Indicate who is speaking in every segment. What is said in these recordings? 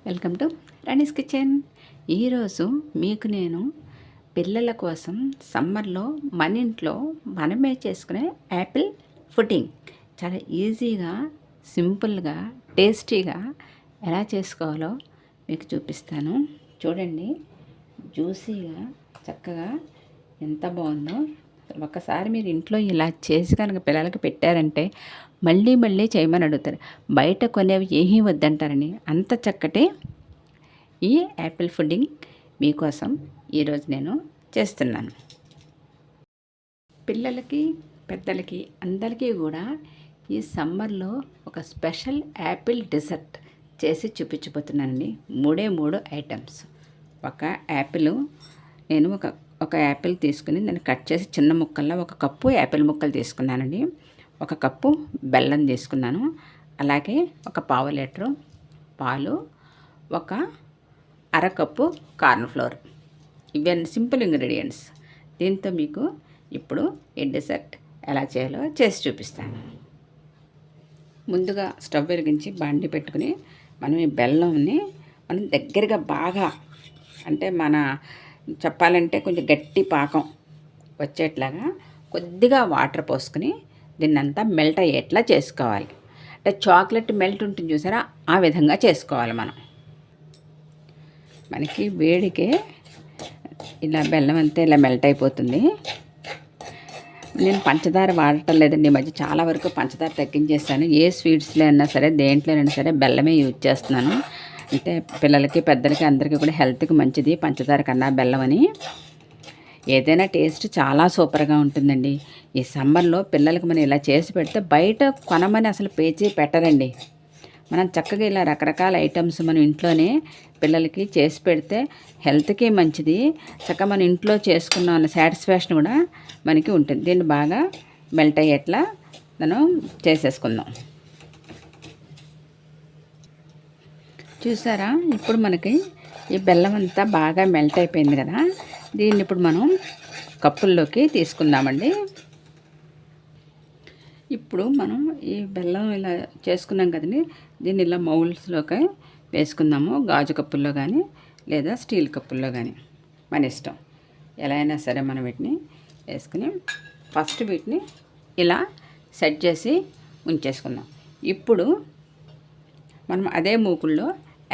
Speaker 1: Welcome to Rani's kitchen. ఈరోజు మీకు నేను పిల్లల కోసం సమ్మర్లో మన ఇంట్లో మనమే చేసుకునే యాపిల్ పుడ్డింగ్ చాలా ఈజీగా, సింపుల్గా, టేస్టీగా ఎలా చేసుకోవాలో మీకు చూపిస్తాను. చూడండి, జ్యూసీగా చక్కగా ఎంత బాగుందో. ఒక్కసారి మీరు ఇంట్లో ఇలా చేసి కనుక పిల్లలకి పెట్టారంటే మళ్ళీ మళ్ళీ చేయమని అడుగుతారు. బయట కొనేవి ఏమీ వద్దంటారని అంత చక్కటి ఈ యాపిల్ పుడ్డింగ్ మీకోసం ఈరోజు నేను చేస్తున్నాను. పిల్లలకి, పెద్దలకి, అందరికీ కూడా ఈ సమ్మర్లో ఒక స్పెషల్ యాపిల్ డెజర్ట్ చేసి చూపించబోతున్నానండి. మూడు ఐటమ్స్. ఒక యాపిల్, నేను ఒక యాపిల్ తీసుకుని దాన్ని కట్ చేసి చిన్న ముక్కల్లో 1 కప్పు యాపిల్ ముక్కలు తీసుకున్నానండి. 1 కప్పు బెల్లం తీసుకున్నాను. అలాగే 1 లీటరు పాలు, 1/2 కప్పు కార్న్ఫ్లోర్. ఇవన్నీ సింపుల్ ఇంగ్రీడియంట్స్. దీంతో మీకు ఇప్పుడు ఈ డెజర్ట్ ఎలా చేయాలో చేసి చూపిస్తాను. ముందుగా స్టవ్ వెలిగించి బాండి పెట్టుకుని మనం ఈ బెల్లంని మనం దగ్గరగా బాగా, అంటే మన చెప్పాలంటే కొంచెం గట్టి పాకం వచ్చేట్లాగా కొద్దిగా వాటర్ పోసుకుని దీన్నంతా మెల్ట్ అయ్యేట్లా చేసుకోవాలి. అంటే చాక్లెట్ మెల్ట్ ఉంటుంది చూసారా, ఆ విధంగా చేసుకోవాలి మనం. మనకి వేడికే ఇలా బెల్లం అంతా ఇలా మెల్ట్ అయిపోతుంది. నేను పంచదార వాడటం లేదండి. ఈ మధ్య చాలా వరకు పంచదార తగ్గించేస్తాను. ఏ స్వీట్స్లో అయినా సరే, దేంట్లోనైనా సరే బెల్లమే యూజ్ చేస్తున్నాను. అంటే పిల్లలకి, పెద్దలకి, అందరికీ కూడా హెల్త్కి మంచిది పంచదార కన్నా బెల్లం అని. ఏదైనా టేస్ట్ చాలా సూపర్గా ఉంటుందండి. ఈ సమ్మర్లో పిల్లలకి మనం ఇలా చేసి పెడితే బయట కొనమని అసలు పేచీ పెట్టరండి. మనం చక్కగా ఇలా రకరకాల ఐటమ్స్ మనం ఇంట్లోనే పిల్లలకి చేసి పెడితే హెల్త్కి మంచిది. చక్కగా మన ఇంట్లో చేసుకున్న అన్న సాటిస్ఫాక్షన్ కూడా మనకి ఉంటుంది. దీన్ని బాగా మెల్ట్ అయ్యేట్లా మనం చేసేసుకుందాం. చూసారా, ఇప్పుడు మనకి ఈ బెల్లం అంతా బాగా మెల్ట్ అయిపోయింది కదా. దీన్ని ఇప్పుడు మనం కప్పుల్లోకి తీసుకుందామండి. ఇప్పుడు మనం ఈ బెల్లం ఇలా చేసుకున్నాం కదండి, దీన్ని ఇలా మౌల్స్లోకి వేసుకుందాము. గాజు కప్పుల్లో కానీ లేదా స్టీల్ కప్పుల్లో కానీ మన ఇష్టం. ఎలా అయినా సరే మనం వీటిని వేసుకుని ఫస్ట్ వీటిని ఇలా సెట్ చేసి ఉంచేసుకుందాం. ఇప్పుడు మనం అదే మూకుల్లో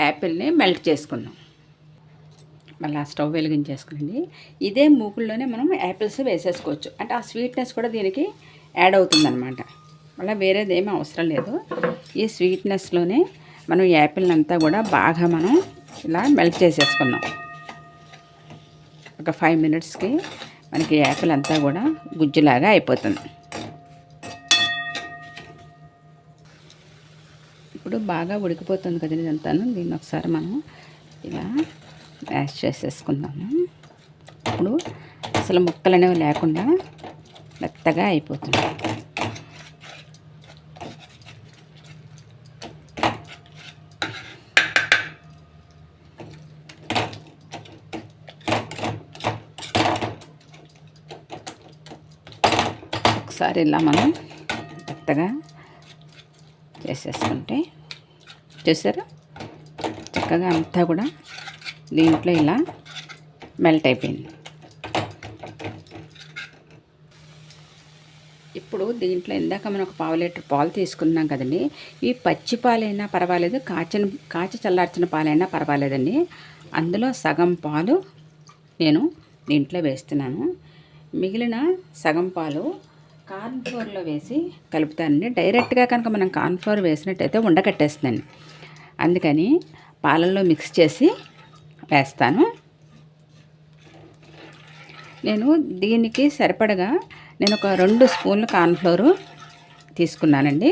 Speaker 1: యాపిల్ని మెల్ట్ చేసుకుందాం. మళ్ళీ ఆ స్టవ్ వెలిగించేసుకోండి. ఇదే మూకుల్లోనే మనం యాపిల్స్ వేసేసుకోవచ్చు. అంటే ఆ స్వీట్నెస్ కూడా దీనికి యాడ్ అవుతుందన్నమాట. మళ్ళీ వేరేది ఏమీ అవసరం లేదు. ఈ స్వీట్నెస్లోనే మనం యాపిల్ని అంతా కూడా బాగా మనం ఇలా మెల్ట్ చేసేసుకుందాం. ఒక 5 మినిట్స్కి మనకి యాపిల్ అంతా కూడా గుజ్జులాగా అయిపోతుంది. ఇప్పుడు బాగా ఉడికిపోతుంది కదండి ఇదంతాను. దీన్ని ఒకసారి మనం ఇలా మ్యాష్ చేసేసుకుందాము. ఇప్పుడు అసలు ముక్కలు అనేవి లేకుండా మెత్తగా అయిపోతుంది. ఒకసారి ఇలా మనం మెత్తగా చేసేసుకుంటే చూసారా, చక్కగా అంతా కూడా దీంట్లో ఇలా మెల్ట్ అయిపోయింది. ఇప్పుడు దీంట్లో ఇందాక మనం 1/4 లీటర్ పాలు తీసుకున్నాం కదండి. ఈ పచ్చి పాలైనా పర్వాలేదు, కాచి చల్లార్చిన పాలైనా పర్వాలేదండి. అందులో సగం పాలు నేను దీంట్లో వేస్తున్నాను. మిగిలిన సగం పాలు కార్న్ఫ్లోర్లో వేసి కలుపుతానండి. డైరెక్ట్గా కనుక మనం కార్న్ఫ్లోర్ వేసినట్టయితే ఉండకట్టేస్తుందండి. అందుకని పాలల్లో మిక్స్ చేసి వేస్తాను. నేను దీనికి సరిపడగా నేను ఒక 2 స్పూన్లు కార్న్ఫ్లోర్ తీసుకున్నానండి.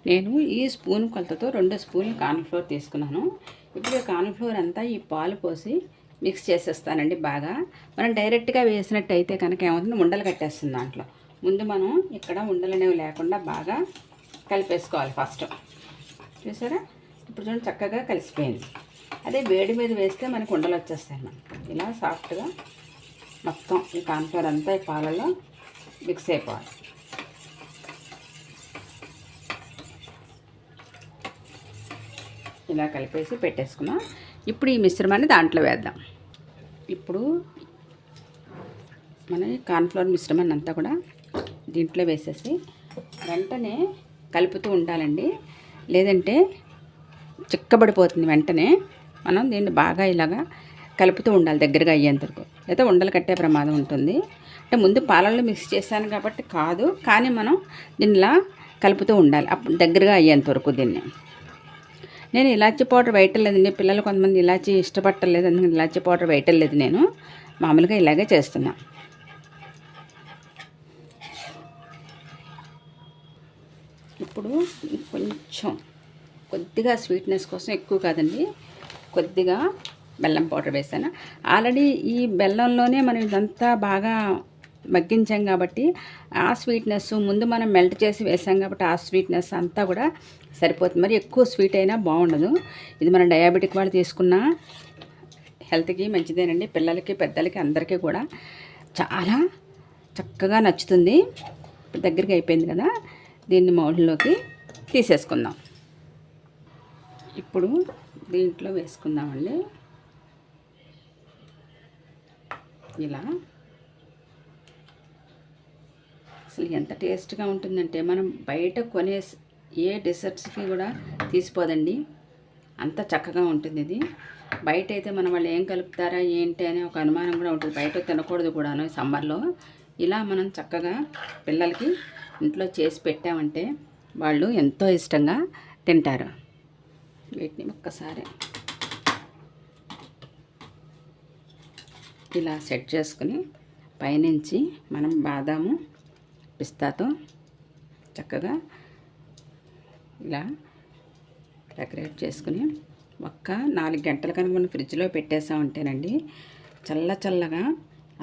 Speaker 1: నేను ఈ స్పూన్ కొలతతో 2 స్పూన్లు కార్న్ఫ్లోర్ తీసుకున్నాను. ఇప్పుడు కార్న్ఫ్లోర్ అంతా ఈ పాలు పోసి మిక్స్ చేసేస్తానండి బాగా. మనం డైరెక్ట్గా వేసినట్టయితే కనుక ఏమవుతుంది, ఉండలు కట్టేస్తుంది దాంట్లో. ముందు మనం ఇక్కడ ఉండలు అనేవి లేకుండా బాగా కలిపేసుకోవాలి ఫస్ట్. చూసారా, ఇప్పుడు చూడండి చక్కగా కలిసిపోయింది. అదే వేడి మీద వేస్తే మనకు ఉండలు వచ్చేస్తాయి. మనం ఇలా సాఫ్ట్గా మొత్తం ఈ కార్న్ఫ్లోర్ అంతా ఈ పాలలో మిక్స్ అయిపోవాలి. ఇలా కలిపేసి పెట్టేసుకున్నాం. ఇప్పుడు ఈ మిశ్రమాన్ని దాంట్లో వేద్దాం. ఇప్పుడు మన కార్న్ఫ్లోర్ మిశ్రమాన్ని అంతా కూడా దీంట్లో వేసేసి వెంటనే కలుపుతూ ఉండాలండి, లేదంటే చిక్కబడిపోతుంది. వెంటనే మనం దీన్ని బాగా ఇలాగా కలుపుతూ ఉండాలి దగ్గరగా అయ్యేంత వరకు, లేదా ఉండలు కట్టే ప్రమాదం ఉంటుంది. అంటే ముందు పాలల్లో మిక్స్ చేశాను కాబట్టి కాదు, కానీ మనం దీనిలా కలుపుతూ ఉండాలి అప్పుడు దగ్గరగా అయ్యేంత వరకు. దీన్ని నేను ఇలాచీ పౌడర్ వేయటలేదండి, పిల్లలు కొంతమంది ఇలాచీ ఇష్టపట్టలేదు, అందుకని ఇలాచీ పౌడర్ వేయటలేదు. నేను మామూలుగా ఇలాగే చేస్తున్నా. ఇప్పుడు కొంచెం కొద్దిగా స్వీట్నెస్ కోసం, ఎక్కువ కాదండి, కొద్దిగా బెల్లం పౌడర్ వేసాను. ఆల్రెడీ ఈ బెల్లంలోనే మనం ఇదంతా బాగా మగ్గించాం కాబట్టి ఆ స్వీట్నెస్ ముందు మనం మెల్ట్ చేసి వేసాం కాబట్టి ఆ స్వీట్నెస్ అంతా కూడా సరిపోతుంది. మరి ఎక్కువ స్వీట్ అయినా బాగుండదు. ఇది మన డయాబెటిక్ వాళ్ళు తీసుకున్న హెల్త్కి మంచిదేనండి. పిల్లలకి పెద్దలకి అందరికీ కూడా చాలా చక్కగా నచ్చుతుంది. దగ్గరికి అయిపోయింది కదా, దీన్ని మౌల్డ్లోకి తీసేసుకుందాం. ఇప్పుడు దీంట్లో వేసుకుందామండి. ఇలా అసలు ఎంత టేస్ట్గా ఉంటుందంటే మనం బయట కొనే ఏ డెసర్ట్స్కి కూడా తీసిపోదండి, అంత చక్కగా ఉంటుంది ఇది. బయట అయితే మనం వాళ్ళు ఏం కలుపుతారా ఏంటి అనే ఒక అనుమానం కూడా ఉంటుంది. బయట తినకూడదు కూడాను ఈ సమ్మర్లో. ఇలా మనం చక్కగా పిల్లలకి ఇంట్లో చేసి పెట్టామంటే వాళ్ళు ఎంతో ఇష్టంగా తింటారు. వీటిని ఒక్కసారి ఇలా సెట్ చేసుకుని పైనుంచి మనం బాదాము పిస్తాతో చక్కగా ఇలా డెకరేట్ చేసుకుని ఒక్క 4 గంటల కనుక మనం ఫ్రిడ్జ్లో పెట్టేసామంటేనండి చల్లగా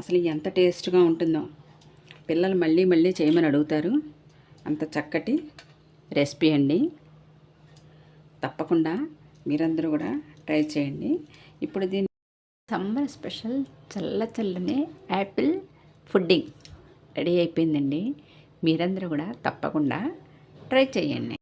Speaker 1: అసలు ఎంత టేస్ట్గా ఉంటుందో పిల్లలు మళ్ళీ మళ్ళీ చేయమని అడుగుతారు. అంత చక్కటి రెసిపీ అండి. తప్పకుండా మీరందరూ కూడా ట్రై చేయండి. ఇప్పుడు దీన్ని సమ్మర్ స్పెషల్ చల్లని యాపిల్ పుడ్డింగ్ రెడీ అయిపోయిందండి. మీరందరూ కూడా తప్పకుండా ట్రై చేయండి.